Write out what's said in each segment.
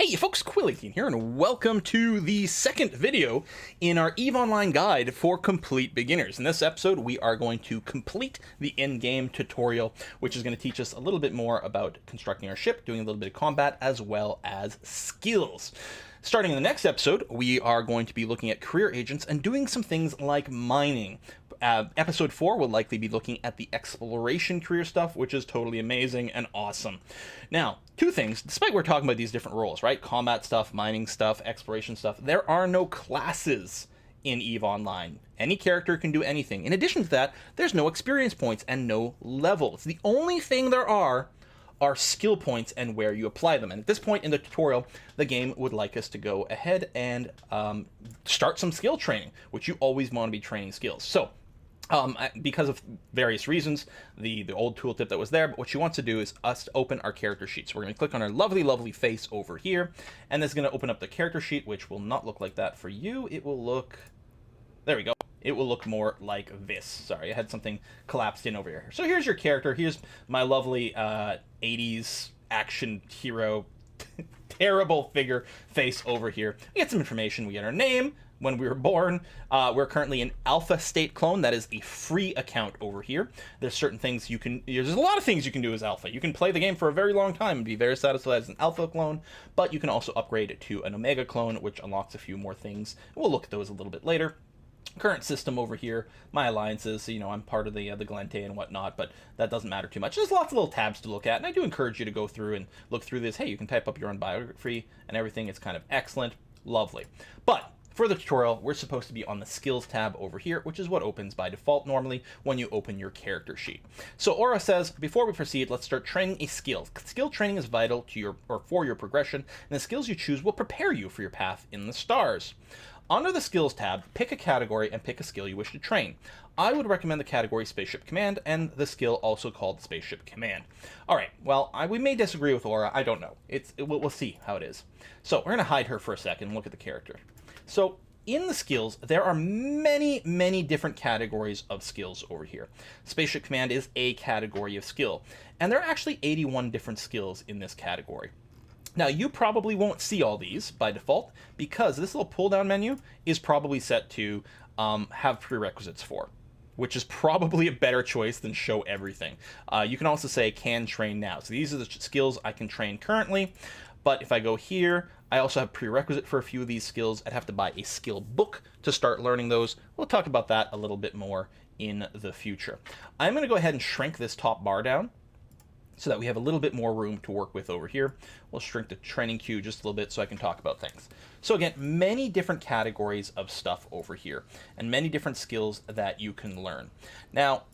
Hey folks, Quill18 here, and welcome to the second video in our EVE Online guide for complete beginners. In this episode, we are going to complete the in-game tutorial, which is going to teach us a little bit more about constructing our ship, doing a little bit of combat, as well as skills. Starting in the next episode, we are going to be looking at career agents and doing some things like mining. Episode 4 will likely be looking at the exploration career stuff, which is totally amazing and awesome. Now, two things, despite we're talking about these different roles, right? Combat stuff, mining stuff, exploration stuff, there are no classes in EVE Online. Any character can do anything. In addition to that, there's no experience points and no levels. The only thing there are skill points and where you apply them. And at this point in the tutorial, the game would like us to go ahead and start some skill training, which you always want to be training skills. So, because of various reasons, the old tooltip that was there, but what she wants to do is us to open our character sheet. So we're going to click on our lovely face over here, and this is going to open up the character sheet, which will not look like that for you. It will look, there we go. It will look more like this. Sorry, I had something collapsed in over here. So here's your character. Here's my lovely 80s action hero, terrible figure face over here. We get some information. We get our name, when we were born. We're currently an alpha state clone. That is a free account over here. There's certain things you can, there's a lot of things you can do as alpha. You can play the game for a very long time and be very satisfied as an alpha clone, but you can also upgrade to an omega clone, which unlocks a few more things. We'll look at those a little bit later. Current system over here, my alliances, you know, I'm part of the Galente and whatnot, but that doesn't matter too much. There's lots of little tabs to look at, and I do encourage you to go through and look through this. Hey, you can type up your own biography and everything. It's kind of excellent. Lovely. But for the tutorial, we're supposed to be on the skills tab over here, which is what opens by default normally when you open your character sheet. So Aura says, before we proceed, let's start training a skill. Skill training is vital to your, or for your progression, and the skills you choose will prepare you for your path in the stars. Under the skills tab, pick a category and pick a skill you wish to train. I would recommend the category Spaceship Command and the skill also called Spaceship Command. All right, well, we may disagree with Aura. I don't know. We'll see how it is. So we're going to hide her for a second and look at the character. So in the skills, there are many different categories of skills over here. Spaceship Command is a category of skill, and there are actually 81 different skills in this category. Now, you probably won't see all these by default because this little pull-down menu is probably set to have prerequisites for, which is probably a better choice than show everything. You can also say can train now. So these are the skills I can train currently, but if I go here, I also have prerequisite for a few of these skills. I'd have to buy a skill book to start learning those. We'll talk about that a little bit more in the future. I'm going to go ahead and shrink this top bar down so that we have a little bit more room to work with over here. We'll shrink the training queue just a little bit so I can talk about things. So again, many different categories of stuff over here and many different skills that you can learn. Now,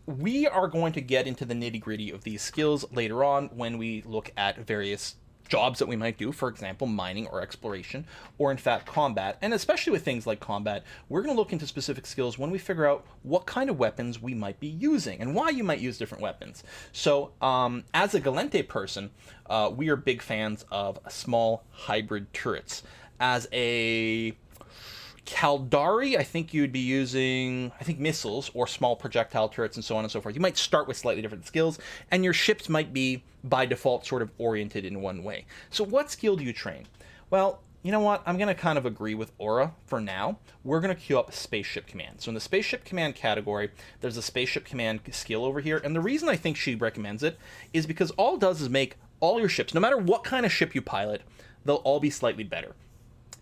we are going to get into the nitty-gritty of these skills later on when we look at various jobs that we might do, for example, mining or exploration, or in fact combat. And especially with things like combat, we're going to look into specific skills when we figure out what kind of weapons we might be using and why you might use different weapons. So as a Galente person, we are big fans of small hybrid turrets. As a Caldari, I think you'd be using, missiles or small projectile turrets and so on and so forth. You might start with slightly different skills, and your ships might be, by default, sort of oriented in one way. So what skill do you train? Well, you know what? I'm going to kind of agree with Aura for now. We're going to queue up Spaceship Command. So in the Spaceship Command category, there's a Spaceship Command skill over here, and the reason I think she recommends it is because all it does is make all your ships, no matter what kind of ship you pilot, they'll all be slightly better.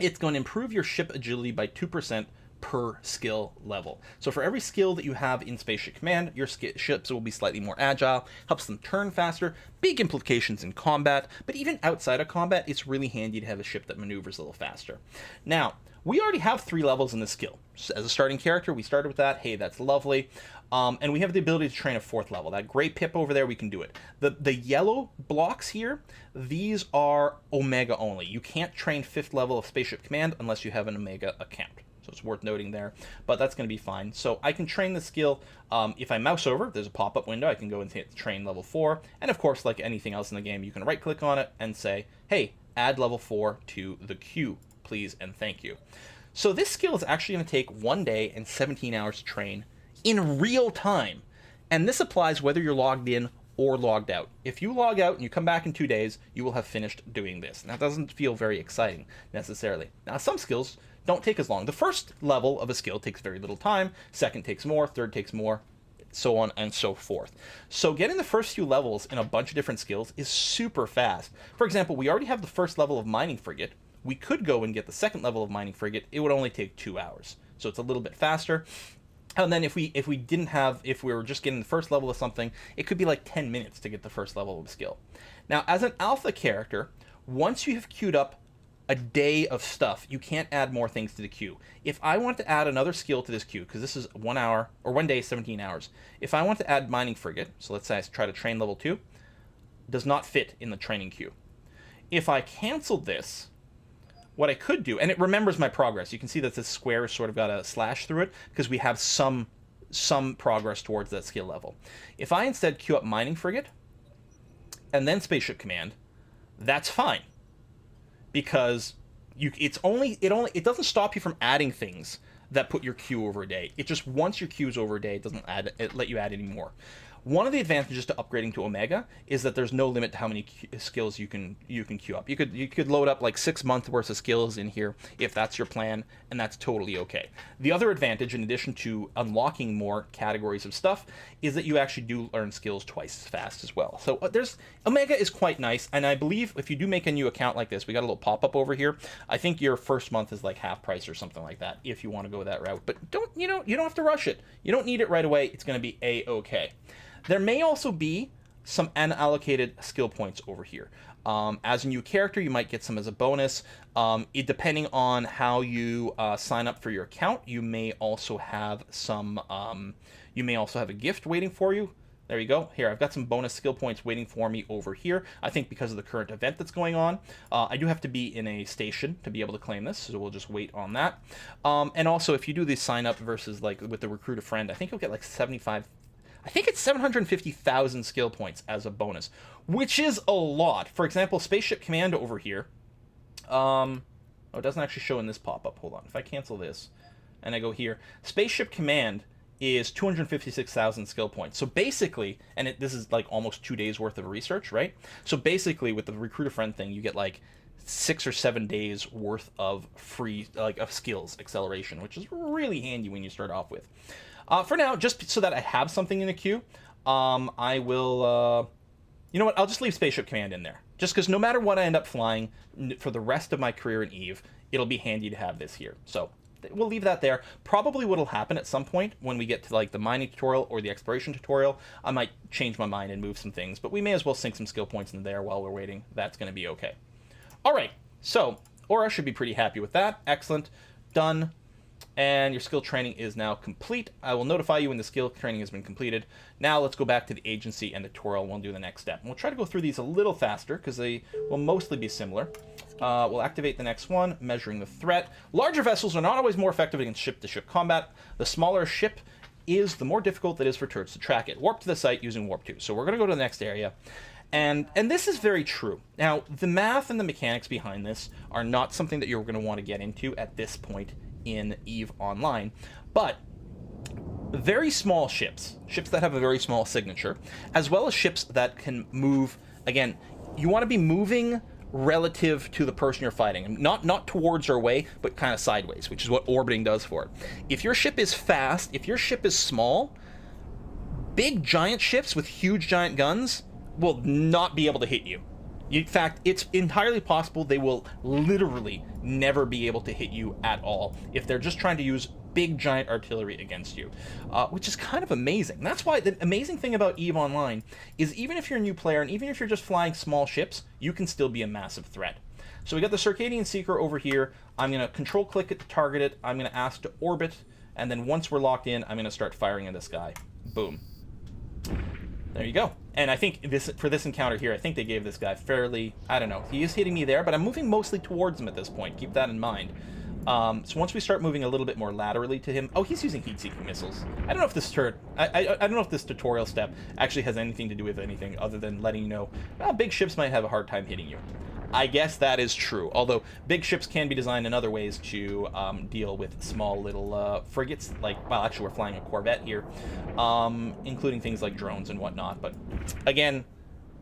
It's going to improve your ship agility by 2% per skill level. So for every skill that you have in Spaceship Command, your ships will be slightly more agile, helps them turn faster, big implications in combat, but even outside of combat, it's really handy to have a ship that maneuvers a little faster. Now, we already have 3 levels in this skill. So as a starting character, we started with that. Hey, that's lovely. And we have the ability to train a 4th level. That gray pip over there, we can do it. The yellow blocks here, these are Omega only. You can't train 5th level of Spaceship Command unless you have an Omega account. So it's worth noting there, but that's going to be fine. So I can train the skill. If I mouse over, there's a pop-up window. I can go and hit train level 4. And of course, like anything else in the game, you can right-click on it and say, hey, add level 4 to the queue, please and thank you. So this skill is actually going to take 1 day and 17 hours to train in real time. And this applies whether you're logged in or logged out. If you log out and you come back in 2 days, you will have finished doing this. Now, that doesn't feel very exciting necessarily. Now, some skills don't take as long. The first level of a skill takes very little time, second takes more, third takes more, so on and so forth. So getting the first few levels in a bunch of different skills is super fast. For example, we already have the first level of Mining Frigate. We could go and get the second level of Mining Frigate. It would only take 2 hours. So it's a little bit faster. And then if we were just getting the first level of something, it could be like 10 minutes to get the first level of a skill. Now, as an alpha character, once you have queued up a day of stuff, you can't add more things to the queue. If I want to add another skill to this queue, because this is 1 hour, or 1 day, 17 hours. If I want to add Mining Frigate, so let's say I try to train level 2, does not fit in the training queue. If I canceled this, what I could do, and it remembers my progress. You can see that this square has sort of got a slash through it because we have some progress towards that skill level. If I instead queue up Mining Frigate and then Spaceship Command, that's fine because it doesn't stop you from adding things that put your queue over a day. It just once your queue's over a day, it doesn't let you add any more. One of the advantages to upgrading to Omega is that there's no limit to how many skills you can queue up. You could load up like 6 months worth of skills in here if that's your plan, and that's totally okay. The other advantage, in addition to unlocking more categories of stuff, is that you actually do learn skills twice as fast as well. So Omega is quite nice, and I believe if you do make a new account like this, we got a little pop-up over here. I think your first month is like half price or something like that if you want to go that route. But you don't have to rush it. You don't need it right away. It's going to be a-okay. There may also be some unallocated skill points over here. As a new character, you might get some as a bonus. Depending on how you sign up for your account, you may also have a gift waiting for you. There you go. Here, I've got some bonus skill points waiting for me over here. I think because of the current event that's going on. I do have to be in a station to be able to claim this, so we'll just wait on that. And also, if you do the sign up versus like with the recruit a friend, I think you'll get like 750,000 skill points as a bonus, which is a lot. For example, Spaceship Command over here. It doesn't actually show in this pop-up. Hold on. If I cancel this and I go here, Spaceship Command is 256,000 skill points. So basically, and this is like almost 2 days worth of research, right? So basically, with the recruit a friend thing, you get like 6 or 7 days worth of free, of skills acceleration, which is really handy when you start off with. For now, just so that I have something in the queue, I will, you know what, I'll just leave Spaceship Command in there. Just because no matter what I end up flying for the rest of my career in EVE, it'll be handy to have this here. So we'll leave that there. Probably what'll happen at some point when we get to like the mining tutorial or the exploration tutorial, I might change my mind and move some things, but we may as well sink some skill points in there while we're waiting. That's going to be okay. All right, so Aura should be pretty happy with that. Excellent. Done. And your skill training is now complete. I will notify you when the skill training has been completed. Now let's go back to the agency and the tutorial. We'll do the next step. And we'll try to go through these a little faster because they will mostly be similar. We'll activate the next one, measuring the threat. Larger vessels are not always more effective against ship-to-ship combat. The smaller a ship is, the more difficult it is for turrets to track it. Warp to the site using Warp 2. So we're going to go to the next area. And this is very true. Now, the math and the mechanics behind this are not something that you're going to want to get into at this point in EVE Online, but very small ships that have a very small signature, as well as ships that can move, again, you want to be moving relative to the person you're fighting, not towards or away, but kind of sideways, which is what orbiting does for it. If your ship is fast, if your ship is small, big giant ships with huge giant guns will not be able to hit you. In fact, it's entirely possible they will literally never be able to hit you at all if they're just trying to use big giant artillery against you, which is kind of amazing. That's why the amazing thing about EVE Online is even if you're a new player and even if you're just flying small ships, you can still be a massive threat. So we got the Circadian Seeker over here. I'm going to control click it to target it. I'm going to ask to orbit, and then once we're locked in, I'm going to start firing at this guy. Boom. There you go. And I think for this encounter here, I think they gave this guy fairly, I don't know, he is hitting me there, but I'm moving mostly towards him at this point. Keep that in mind. So once we start moving a little bit more laterally to him, oh, he's using heat-seeking missiles. I don't know if this I don't know if this tutorial step actually has anything to do with anything other than letting you know, well, big ships might have a hard time hitting you. I guess that is true. Although big ships can be designed in other ways to deal with small little frigates. Like, well, actually, we're flying a Corvette here, including things like drones and whatnot. But again,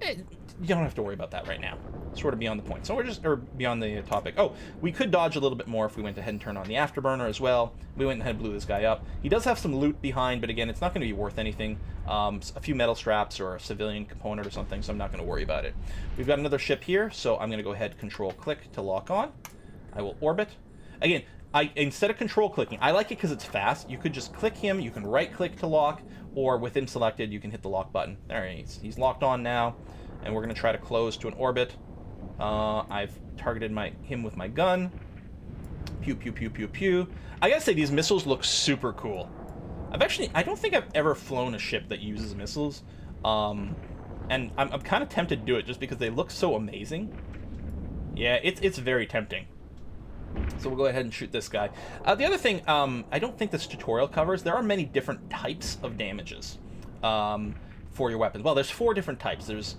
you don't have to worry about that right now. Sort of beyond the point. So we're just, or beyond the topic. Oh, we could dodge a little bit more if we went ahead and turned on the afterburner as well. We went ahead and blew this guy up. He does have some loot behind, but again, it's not going to be worth anything. A few metal straps or a civilian component or something, so I'm not going to worry about it. We've got another ship here, so I'm going to go ahead, control-click to lock on. I will orbit. Again, instead of control-clicking, I like it because it's fast. You could just click him, you can right-click to lock, or with him selected, you can hit the lock button. There he is. He's locked on now, and we're going to try to close to an orbit. I've targeted him with my gun. Pew, pew, pew, pew, pew. I gotta say, these missiles look super cool. I don't think I've ever flown a ship that uses missiles. And I'm kind of tempted to do it just because they look so amazing. Yeah, it's very tempting. So we'll go ahead and shoot this guy. The other thing, I don't think this tutorial covers, there are many different types of damages. For your weapons. Well, there's 4 different types. There's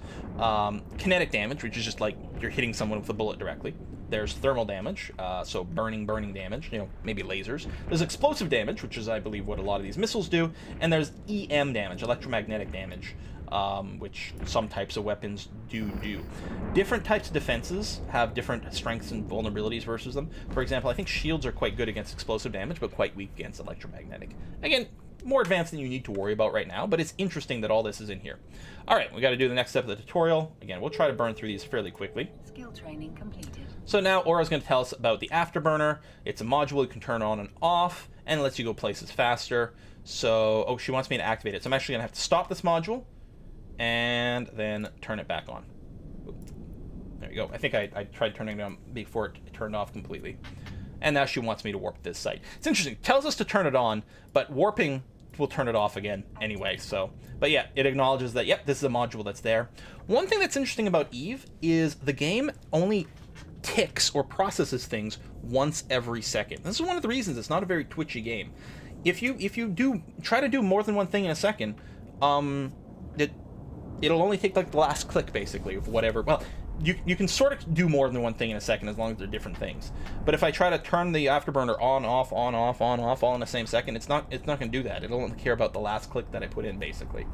kinetic damage, which is just like you're hitting someone with a bullet directly. There's thermal damage, so burning damage, you know, maybe lasers. There's explosive damage, which is, I believe, what a lot of these missiles do. And there's EM damage, electromagnetic damage, which some types of weapons do. Different types of defenses have different strengths and vulnerabilities versus them. For example, I think shields are quite good against explosive damage, but quite weak against electromagnetic. Again, more advanced than you need to worry about right now, but it's interesting that all this is in here. All right, we got to do the next step of the tutorial. Again, we'll try to burn through these fairly quickly. Skill training completed. So now Aura's going to tell us about the afterburner. It's a module you can turn on and off, and it lets you go places faster. So, oh, she wants me to activate it. So I'm actually going to have to stop this module and then turn it back on. There you go. I think I tried turning it on before it turned off completely. And now she wants me to warp this site. It's interesting. It tells us to turn it on, but warping will turn it off again anyway. So, but yeah, it acknowledges that, yep, this is a module that's there. One thing that's interesting about Eve is the game only ticks or processes things once every second. This is one of the reasons it's not a very twitchy game. If you do try to do more than one thing in a second, it'll only take like the last click basically of whatever. Well, you can sort of do more than one thing in a second as long as they're different things. But if I try to turn the afterburner on, off, on, off, on, off, all in the same second, it's not going to do that. It'll only care about the last click that I put in, basically.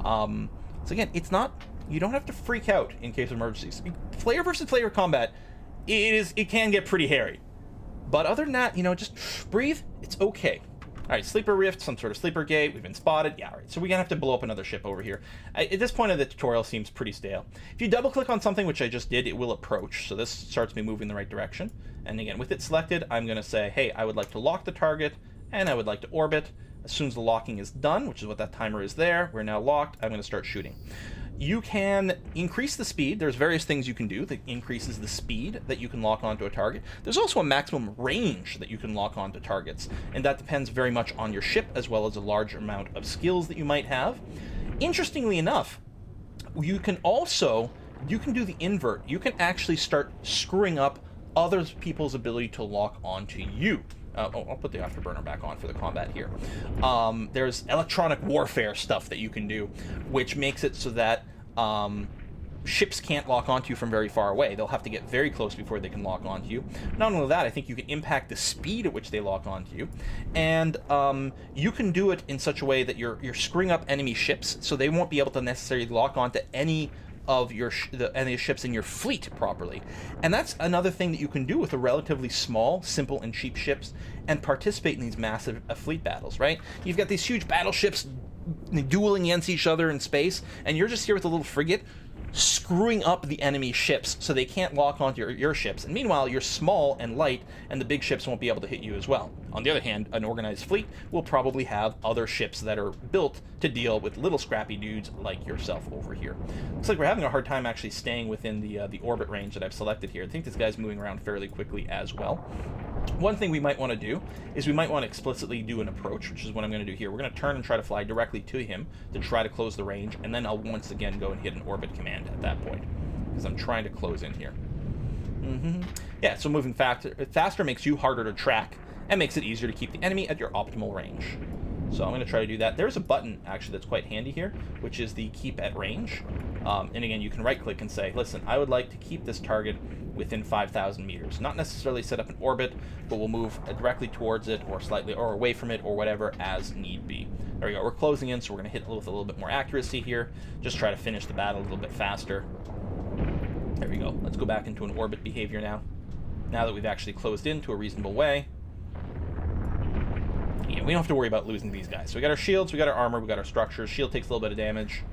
So again, you don't have to freak out in case of emergencies. Player versus player combat, it can get pretty hairy. But other than that, just breathe. It's okay. All right, sleeper rift, some sort of sleeper gate. We've been spotted. Yeah, all right. So we're gonna have to blow up another ship over here. At this point of the tutorial, seems pretty stale. If you double click on something, which I just did, it will approach. So this starts me moving in the right direction. And again, with it selected, I'm gonna say, hey, I would like to lock the target, and I would like to orbit. As soon as the locking is done, which is what that timer is there, we're now locked. I'm gonna start shooting. You can increase the speed. There's various things you can do that increases the speed that you can lock onto a target. There's also a maximum range that you can lock onto targets, and that depends very much on your ship as well as a large amount of skills that you might have. Interestingly enough, you can do the invert. You can actually start screwing up other people's ability to lock onto you. I'll put the afterburner back on for the combat here. There's electronic warfare stuff that you can do, which makes it so that ships can't lock onto you from very far away. They'll have to get very close before they can lock onto you. Not only that, I think you can impact the speed at which they lock onto you, and you can do it in such a way that you're screwing up enemy ships, so they won't be able to necessarily lock onto any of any ships in your fleet properly. And that's another thing that you can do with the relatively small, simple, and cheap ships and participate in these massive fleet battles, right? You've got these huge battleships dueling against each other in space, and you're just here with a little frigate screwing up the enemy ships so they can't lock onto your ships. And meanwhile, you're small and light, and the big ships won't be able to hit you as well. On the other hand, an organized fleet will probably have other ships that are built to deal with little scrappy dudes like yourself over here. Looks like we're having a hard time actually staying within the orbit range that I've selected here. I think this guy's moving around fairly quickly as well. One thing we might want to do is we might want to explicitly do an approach, which is what I'm going to do here. We're going to turn and try to fly directly to him to try to close the range, and then I'll once again go and hit an orbit command at that point, because I'm trying to close in here. Yeah, so moving faster makes you harder to track and makes it easier to keep the enemy at your optimal range. So I'm going to try to do that. There's a button, actually, that's quite handy here, which is the keep at range. And again, you can right-click and say, listen, I would like to keep this target within 5,000 meters. Not necessarily set up an orbit, but we'll move directly towards it or slightly or away from it or whatever as need be. There we go. We're closing in, so we're going to hit with a little bit more accuracy here. Just try to finish the battle a little bit faster. There we go. Let's go back into an orbit behavior now. Now that we've actually closed in to a reasonable way. Yeah, we don't have to worry about losing these guys. So we got our shields, we got our armor, we got our structures. Shield takes a little bit of damage.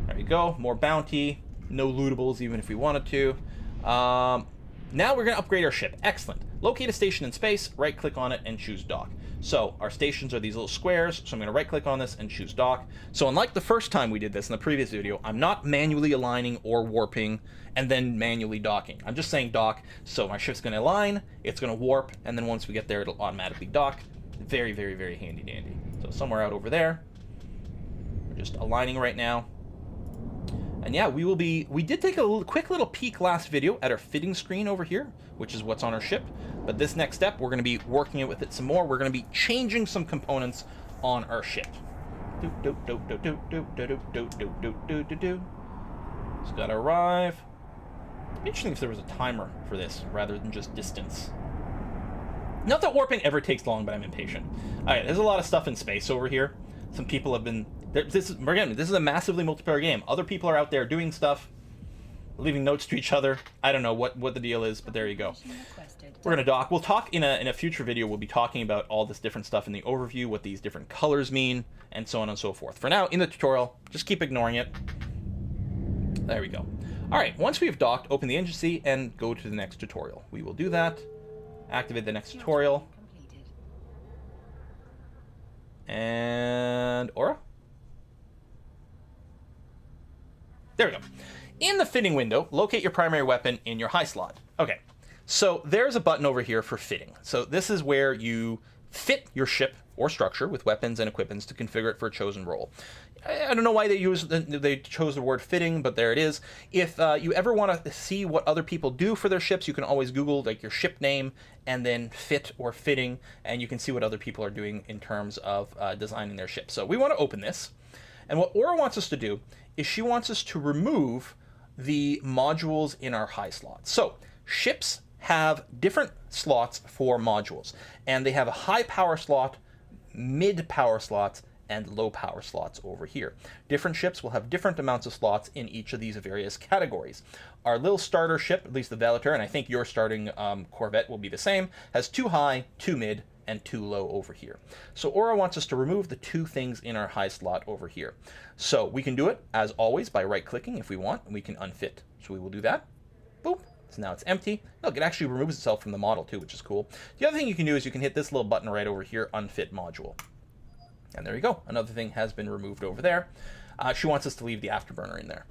There we go. More bounty. No lootables, even if we wanted to. Now we're going to upgrade our ship. Excellent. Locate a station in space, right-click on it, and choose dock. So our stations are these little squares, so I'm going to right-click on this and choose dock. So unlike the first time we did this in the previous video, I'm not manually aligning or warping and then manually docking. I'm just saying dock, so my ship's going to align, it's going to warp, and then once we get there, it'll automatically dock. Very, very, very handy-dandy. So somewhere out over there. We're just aligning right now. And yeah, we did take a quick little peek last video at our fitting screen over here, which is what's on our ship. But this next step, we're going to be working with it some more. We're going to be changing some components on our ship. It's got to arrive. It'd be interesting if there was a timer for this rather than just distance. Not that warping ever takes long, but I'm impatient. Alright, there's a lot of stuff in space over here. Some people have been... This is a massively multiplayer game. Other people are out there doing stuff, leaving notes to each other. I don't know what the deal is, but there you go. We're going to dock. We'll talk in a future video. We'll be talking about all this different stuff in the overview, what these different colors mean, and so on and so forth. For now, in the tutorial, just keep ignoring it. There we go. Alright, once we've docked, open the agency and go to the next tutorial. We will do that. Activate the next tutorial. And Aura? There we go. In the fitting window, locate your primary weapon in your high slot. Okay, so there's a button over here for fitting. So this is where you fit your ship or structure with weapons and equipments to configure it for a chosen role. I don't know why they chose the word fitting, but there it is. If you ever want to see what other people do for their ships, you can always Google like your ship name and then fit or fitting, and you can see what other people are doing in terms of designing their ship. So we want to open this, and what Aura wants us to do is she wants us to remove the modules in our high slot. So ships have different slots for modules, and they have a high power slot, mid power slots, and low power slots over here. Different ships will have different amounts of slots in each of these various categories. Our little starter ship, at least the Veloteur, and I think your starting Corvette will be the same, has 2 high, 2 mid, and 2 low over here. So Aura wants us to remove the 2 things in our high slot over here. So we can do it, as always, by right-clicking if we want, and we can unfit. So we will do that. Boop. So now it's empty. Look, it actually removes itself from the model too, which is cool. The other thing you can do is you can hit this little button right over here, unfit module. And there you go. Another thing has been removed over there. She wants us to leave the afterburner in there.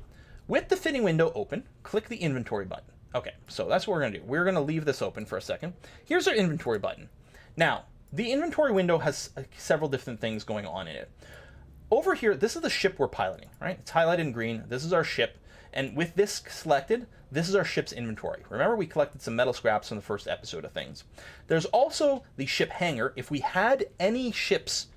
With the fitting window open, click the inventory button. Okay, so that's what we're going to do. We're going to leave this open for a second. Here's our inventory button. Now, the inventory window has several different things going on in it. Over here, this is the ship we're piloting, right? It's highlighted in green. This is our ship. And with this selected, this is our ship's inventory. Remember, we collected some metal scraps from the first episode of things. There's also the ship hangar. If we had any ships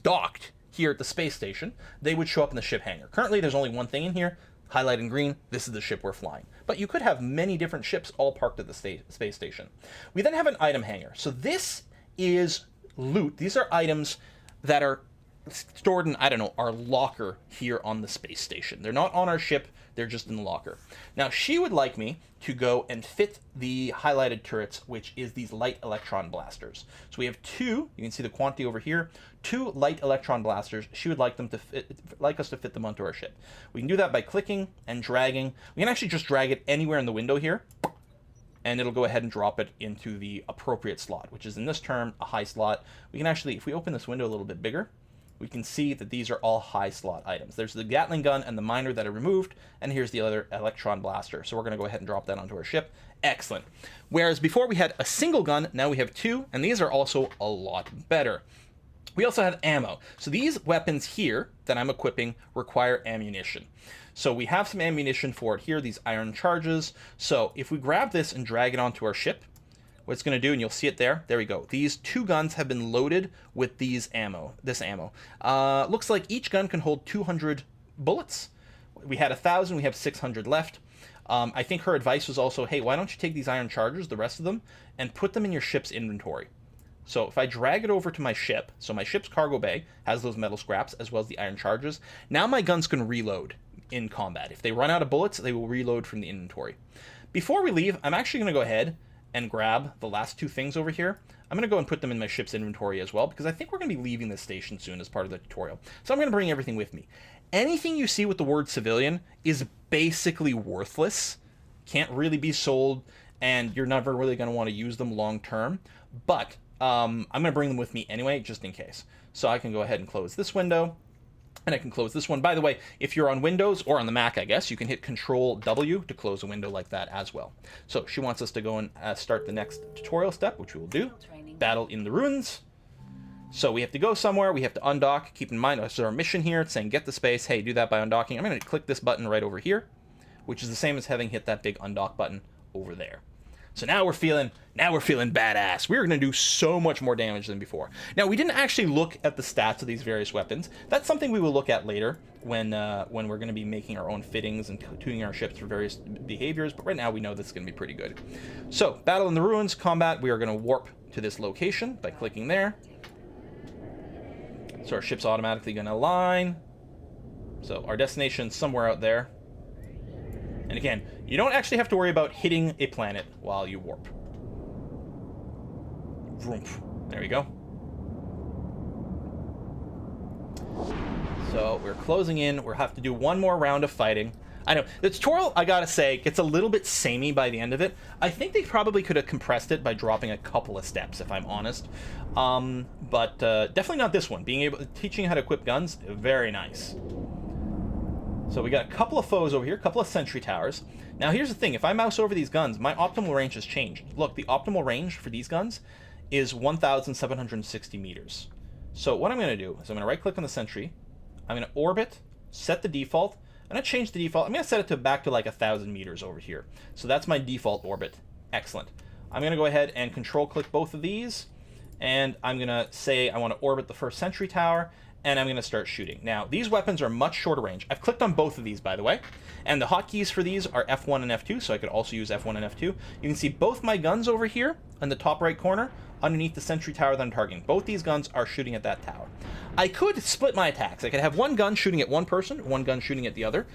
docked here at the space station, they would show up in the ship hangar. Currently, there's only one thing in here, highlighted in green. This is the ship we're flying. But you could have many different ships all parked at the space station. We then have an item hangar. So this is loot. These are items that are stored in, I don't know, our locker here on the space station. They're not on our ship, they're just in the locker. Now, she would like me to go and fit the highlighted turrets, which is these light electron blasters. So we have 2, you can see the quantity over here, 2 light electron blasters. She would like us to fit them onto our ship. We can do that by clicking and dragging. We can actually just drag it anywhere in the window here, and it'll go ahead and drop it into the appropriate slot, which is in this term, a high slot. We can actually, if we open this window a little bit bigger, we can see that these are all high slot items. There's the Gatling gun and the miner that are removed, and here's the other electron blaster. So we're going to go ahead and drop that onto our ship. Excellent. Whereas before we had a single gun, now we have 2, and these are also a lot better. We also have ammo. So these weapons here that I'm equipping require ammunition. So we have some ammunition for it here, these iron charges. So if we grab this and drag it onto our ship, what it's going to do, and you'll see it there. There we go. These 2 guns have been loaded with this ammo. Looks like each gun can hold 200 bullets. We had 1,000. We have 600 left. I think her advice was also, hey, why don't you take these iron chargers, the rest of them, and put them in your ship's inventory. So if I drag it over to my ship, so my ship's cargo bay has those metal scraps as well as the iron charges. Now my guns can reload in combat. If they run out of bullets, they will reload from the inventory. Before we leave, I'm actually going to go ahead and grab the last 2 things over here. I'm going to go and put them in my ship's inventory as well, because I think we're going to be leaving this station soon as part of the tutorial. So I'm going to bring everything with me. Anything you see with the word civilian is basically worthless, can't really be sold, and you're never really going to want to use them long term. But I'm going to bring them with me anyway, just in case. So I can go ahead and close this window, and I can close this one. By the way, if you're on Windows, or on the Mac, I guess, you can hit Control-W to close a window like that as well. So she wants us to go and start the next tutorial step, which we will do. Battle in the ruins. So we have to go somewhere, we have to undock. Keep in mind, this is our mission here. It's saying get the space. Hey, do that by undocking. I'm going to click this button right over here, which is the same as having hit that big undock button over there. So now we're feeling badass. We're going to do so much more damage than before. Now, we didn't actually look at the stats of these various weapons. That's something we will look at later when we're going to be making our own fittings and tuning our ships for various behaviors. But right now, we know this is going to be pretty good. So, Battle in the Ruins, combat. We are going to warp to this location by clicking there. So our ship's automatically going to align. So our destination's somewhere out there. And again, you don't actually have to worry about hitting a planet while you warp. Vroom. There we go. So we're closing in. We'll have to do one more round of fighting. I know, the tutorial, I gotta say, gets a little bit samey by the end of it. I think they probably could have compressed it by dropping a couple of steps, if I'm honest. But definitely not this one. Teaching how to equip guns, very nice. So we got a couple of foes over here, a couple of sentry towers. Now here's the thing, if I mouse over these guns, my optimal range has changed. Look, the optimal range for these guns is 1,760 meters. So what I'm going to do is I'm going to right click on the sentry, I'm going to orbit, set the default, I'm going to change the default, I'm going to set it to back to like 1,000 meters over here. So that's my default orbit. Excellent. I'm going to go ahead and control click both of these, and I'm going to say I want to orbit the first sentry tower, and I'm going to start shooting. Now, these weapons are much shorter range. I've clicked on both of these, by the way, and the hotkeys for these are F1 and F2, so I could also use F1 and F2. You can see both my guns over here in the top right corner underneath the sentry tower that I'm targeting. Both these guns are shooting at that tower. I could split my attacks. I could have one gun shooting at one person, one gun shooting at the other,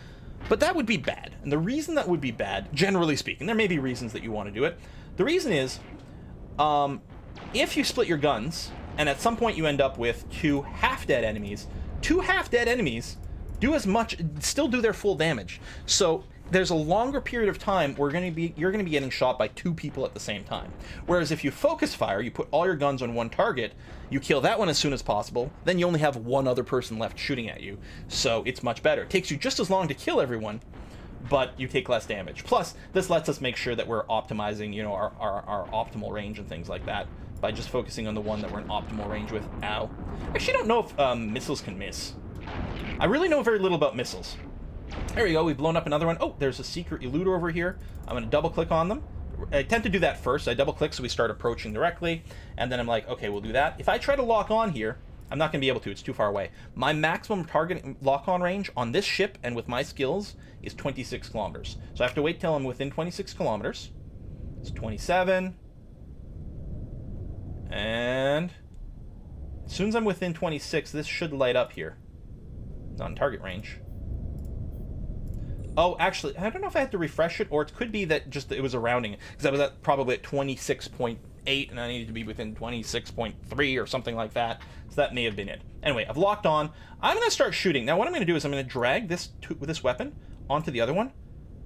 but that would be bad. And the reason that would be bad, generally speaking, there may be reasons that you want to do it. The reason is, if you split your guns, and at some point you end up with two half-dead enemies do as much, still do their full damage. So there's a longer period of time where you're going to be getting shot by two people at the same time. Whereas if you focus fire, you put all your guns on one target, you kill that one as soon as possible, then you only have one other person left shooting at you. So it's much better. It takes you just as long to kill everyone, but you take less damage. Plus, this lets us make sure that we're optimizing, you know, our optimal range and things like that by just focusing on the one that we're in optimal range with. Ow. I actually don't know if missiles can miss. I really know very little about missiles. There we go, we've blown up another one. Oh, there's a secret eluder over here. I'm going to double click on them. I tend to do that first. I double click so we start approaching directly, and then I'm like, okay, we'll do that. If I try to lock on here, I'm not going to be able to. It's too far away. My maximum target lock-on range on this ship and with my skills is 26 kilometers. So I have to wait till I'm within 26 kilometers. It's 27. And as soon as I'm within 26, this should light up here. Not in target range. Oh, actually, I don't know if I have to refresh it, or it could be that just it was a rounding, because I was probably at 26.8, and I needed to be within 26.3 or something like that, so that may have been it. Anyway, I've locked on. I'm going to start shooting. Now, what I'm going to do is I'm going to drag this weapon onto the other one.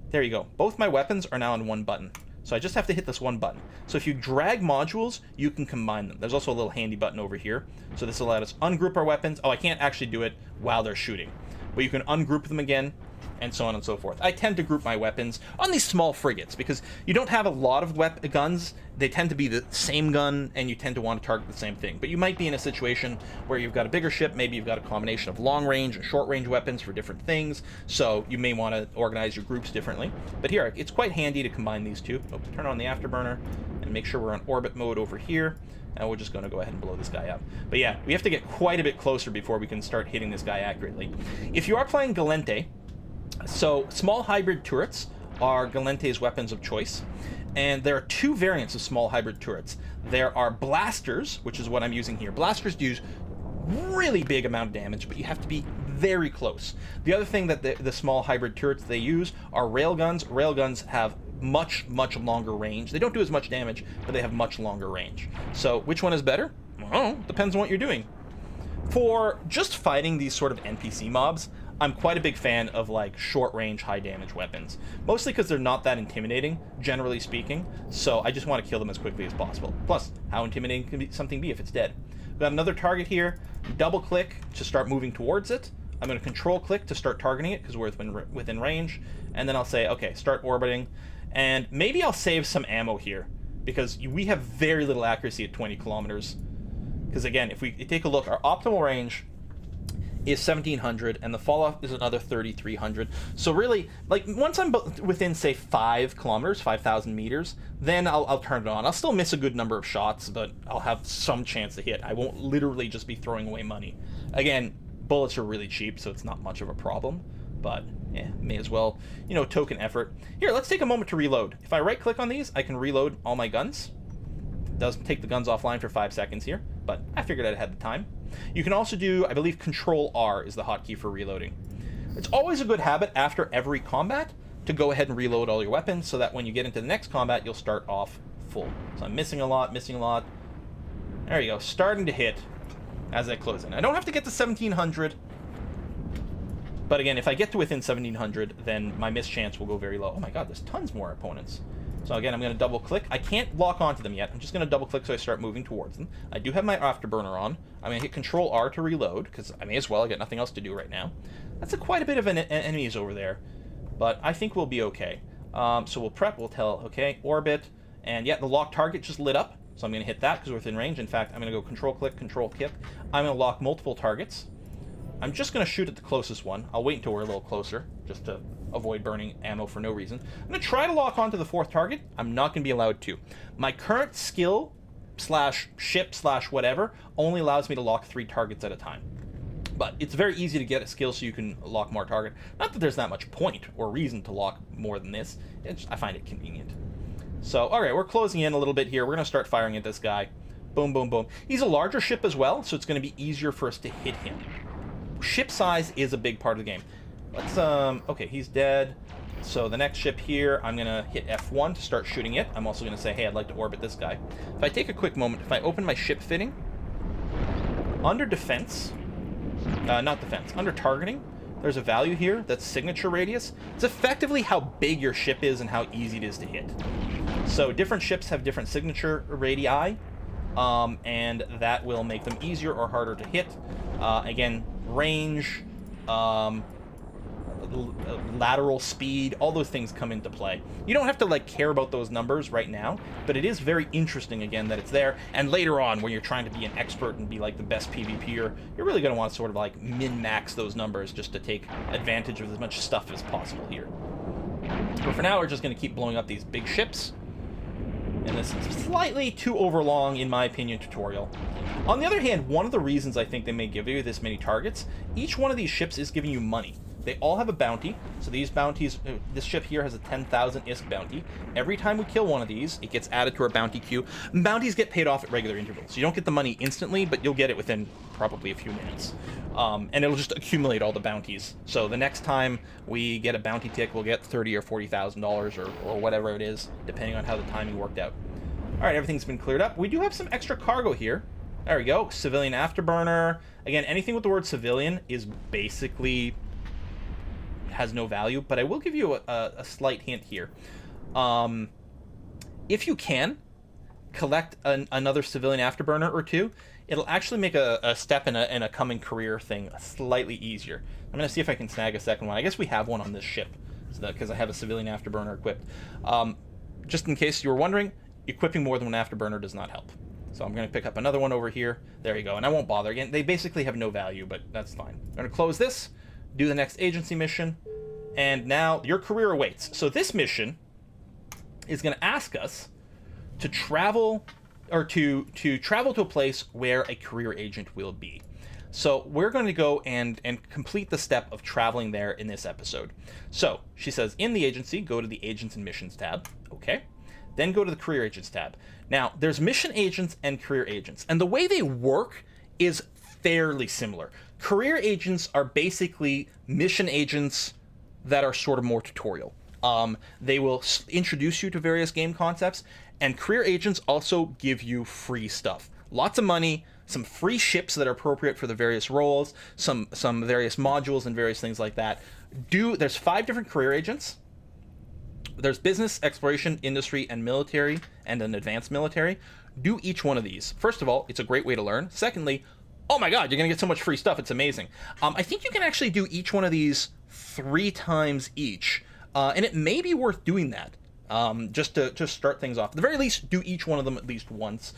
There you go. Both my weapons are now on one button, so I just have to hit this one button. So if you drag modules, you can combine them. There's also a little handy button over here, so this will let us ungroup our weapons. Oh, I can't actually do it while they're shooting, but you can ungroup them again, and so on and so forth. I tend to group my weapons on these small frigates because you don't have a lot of guns. They tend to be the same gun, and you tend to want to target the same thing. But you might be in a situation where you've got a bigger ship, maybe you've got a combination of long-range and short-range weapons for different things, so you may want to organize your groups differently. But here, it's quite handy to combine these two. Oh, turn on the afterburner, and make sure we're on orbit mode over here. And we're just going to go ahead and blow this guy up. But yeah, we have to get quite a bit closer before we can start hitting this guy accurately. If you are playing Gallente, so small hybrid turrets are Gallente's weapons of choice. And there are two variants of small hybrid turrets. There are blasters, which is what I'm using here. Blasters do really big amount of damage, but you have to be very close. The other thing that the small hybrid turrets they use are railguns. Railguns have much longer range. They don't do as much damage, but they have much longer range. So which one is better? Well, depends on what you're doing. For just fighting these sort of NPC mobs, I'm quite a big fan of like short range, high damage weapons. Mostly because they're not that intimidating, generally speaking. So I just want to kill them as quickly as possible. Plus, how intimidating can something be if it's dead? We've got another target here. Double click to start moving towards it. I'm going to control click to start targeting it because we're within range. And then I'll say, okay, start orbiting. And maybe I'll save some ammo here because we have very little accuracy at 20 kilometers. Because again, if we take a look, our optimal range is 1700 and the fall off is another 3300. So really, like once I'm within say 5 kilometers, 5,000 meters, then I'll turn it on. I'll still miss a good number of shots, but I'll have some chance to hit. I won't literally just be throwing away money. Again, bullets are really cheap, so it's not much of a problem. But yeah, may as well, you know, token effort. Here, let's take a moment to reload. If I right click on these, I can reload all my guns. It does take the guns offline for 5 seconds here, but I figured I'd had the time. You can also do, I believe, Control R is the hotkey for reloading. It's always a good habit after every combat to go ahead and reload all your weapons so that when you get into the next combat, you'll start off full. So I'm missing a lot. There you go, starting to hit as I close in. I don't have to get to 1700. But again, if I get to within 1700, then my miss chance will go very low. Oh my god, there's tons more opponents. So again, I'm going to double click. I can't lock onto them yet. I'm just going to double click so I start moving towards them. I do have my afterburner on. I'm going to hit Control R to reload, because I may as well. I got nothing else to do right now. That's quite a bit of enemies over there, but I think we'll be okay. So we'll prep, we'll tell, okay, orbit, and yeah, the lock target just lit up, so I'm going to hit that because we're within range. In fact, I'm going to go Control click, Control kick. I'm going to lock multiple targets. I'm just going to shoot at the closest one. I'll wait until we're a little closer, just to avoid burning ammo for no reason. I'm going to try to lock onto the 4th target. I'm not going to be allowed to. My current skill slash ship slash whatever only allows me to lock 3 targets at a time. But it's very easy to get a skill so you can lock more target. Not that there's that much point or reason to lock more than this. I find it convenient. So, alright, we're closing in a little bit here. We're going to start firing at this guy. Boom, boom, boom. He's a larger ship as well, so it's going to be easier for us to hit him. Ship size is a big part of the game. Let's, okay, he's dead. So the next ship here, I'm going to hit F1 to start shooting it. I'm also going to say, hey, I'd like to orbit this guy. If I take a quick moment, if I open my ship fitting, under defense, not defense, under targeting, there's a value here that's signature radius. It's effectively how big your ship is and how easy it is to hit. So different ships have different signature radii, and that will make them easier or harder to hit. Again, range, lateral speed, all those things come into play. You don't have to like care about those numbers right now, but it is very interesting again that it's there. And later on, when you're trying to be an expert and be like the best PvPer, you're really going to want to sort of like min-max those numbers just to take advantage of as much stuff as possible here. But for now, we're just going to keep blowing up these big ships. And this is slightly too overlong, in my opinion, tutorial. On the other hand, one of the reasons I think they may give you this many targets, each one of these ships is giving you money. They all have a bounty, so these bounties, this ship here has a 10,000 ISK bounty. Every time we kill one of these, it gets added to our bounty queue. Bounties get paid off at regular intervals. You don't get the money instantly, but you'll get it within probably a few minutes. And it'll just accumulate all the bounties. So the next time we get a bounty tick, we'll get $30,000 or $40,000 or whatever it is, depending on how the timing worked out. All right, everything's been cleared up. We do have some extra cargo here. There we go, civilian afterburner. Again, anything with the word civilian is basically has no value, but I will give you a slight hint here. If you can, collect another civilian afterburner or two, it'll actually make a step in a coming career thing slightly easier. I'm going to see if I can snag a second one. I guess we have one on this ship, so because I have a civilian afterburner equipped. Just in case you were wondering, equipping more than one afterburner does not help. So I'm going to pick up another one over here. There you go. And I won't bother. Again, they basically have no value, but that's fine. I'm going to close this, do the next agency mission, and now your career awaits. So this mission is going to ask us to travel, or to travel to a place where a career agent will be. So we're going to go and complete the step of traveling there in this episode. So she says, in the agency, go to the Agents and Missions tab. Okay. Then go to the Career Agents tab. Now, there's Mission Agents and Career Agents, and the way they work is fairly similar. Career Agents are basically mission agents that are sort of more tutorial. They will introduce you to various game concepts, and Career Agents also give you free stuff. Lots of money, some free ships that are appropriate for the various roles, some various modules and various things like that. There's 5 different Career Agents. There's business, exploration, industry, and military, and an advanced military. Do each one of these. First of all, it's a great way to learn. Secondly, oh my god, you're going to get so much free stuff. It's amazing. I think you can actually do each one of these 3 times each, and it may be worth doing that. Just to start things off. At the very least, do each one of them at least once,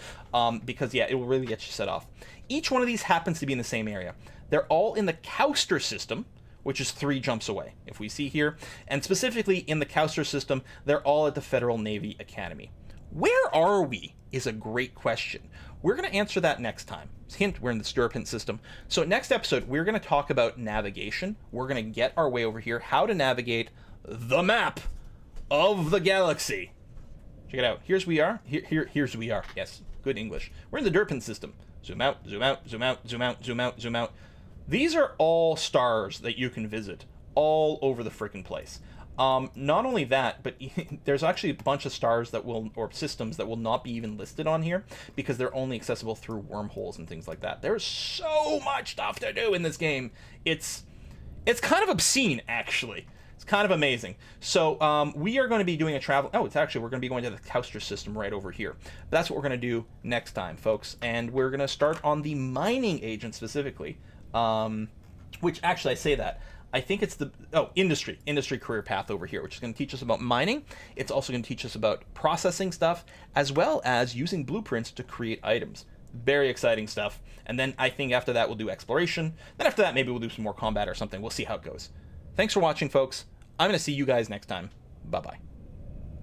because, yeah, it will really get you set off. Each one of these happens to be in the same area. They're all in the Cowster system, which is 3 jumps away, if we see here. And specifically in the Cowster system, they're all at the Federal Navy Academy. Where are we is a great question. We're going to answer that next time. Hint, we're in the Stirpin system. So next episode, we're going to talk about navigation. We're going to get our way over here, how to navigate the map of the galaxy. Check it out. Here's we are. Here's we are. Yes, good English. We're in the Stirpin system. Zoom out, zoom out, zoom out, zoom out, zoom out, zoom out. These are all stars that you can visit all over the frickin' place. Not only that, but there's actually a bunch of stars that will, or systems that will not be even listed on here because they're only accessible through wormholes and things like that. There's so much stuff to do in this game. It's kind of obscene, actually. It's kind of amazing. So we are going to be doing a travel. Oh, we're going to be going to the Cowster system right over here. That's what we're going to do next time, folks. And we're going to start on the mining agent specifically. Which actually, I say that, I think it's the industry career path over here, which is going to teach us about mining. It's also going to teach us about processing stuff, as well as using blueprints to create items. Very exciting stuff. And then I think after that we'll do exploration. Then after that maybe we'll do some more combat or something. We'll see how it goes. Thanks for watching, folks. I'm going to see you guys next time. Bye bye.